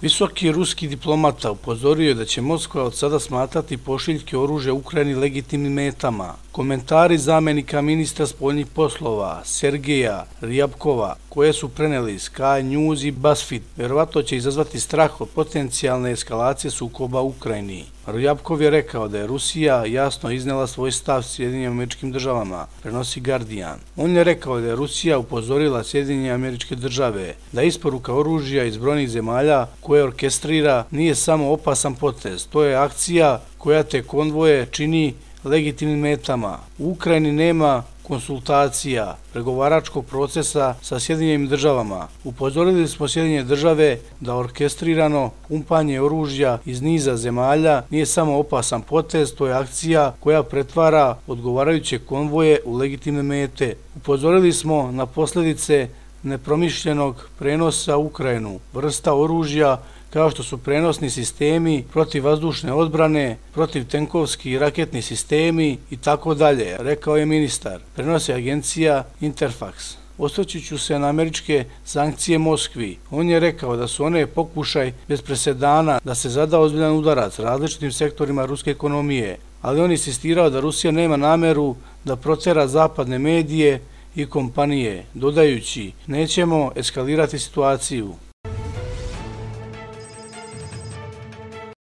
Visoki ruski diplomata upozorio je da će Moskva od sada smatrati pošiljke oružja Ukrajini legitimnim metama. Komentari zamenika ministra spoljnih poslova Sergeja Ryabkova, koje su preneli Sky News i BuzzFeed, verovatno će izazvati strah od potencijalne eskalacije sukoba u Ukrajini. Ryabkov je rekao da je Rusija jasno iznela svoj stav Sjedinjenim Američkim Državama, prenosi Guardian. On je rekao da je Rusija upozorila Sjedinjene Američke Države da isporuka oružja iz brojnih zemalja koje orkestrira nije samo opasan potez, to je akcija koja te konvoje čini legitimnim metama. U Ukrajini nema konsultacija, pregovaračkog procesa sa Sjedinjenim Državama. Upozorili smo Sjedinjene Države da orkestrirano pumpanje oružja iz niza zemalja nije samo opasan potez, to je akcija koja pretvara odgovarajuće konvoje u legitimne mete. Upozorili smo na posljedice nepromišljenog prenosa u Ukrajinu, vrsta oružja kao što su prenosni sistemi, protivvazdušne odbrane, protivtenkovski i raketni sistemi i tako dalje, rekao je ministar, prenosi agencija Interfax. Osvrćući ću se na američke sankcije Moskvi. On je rekao da su one pokušaj bez presedana da se zada ozbiljan udarac različitim sektorima ruske ekonomije, ali on insistirao da Rusija nema nameru da protera zapadne medije i kompanije, dodajući: nećemo eskalirati situaciju.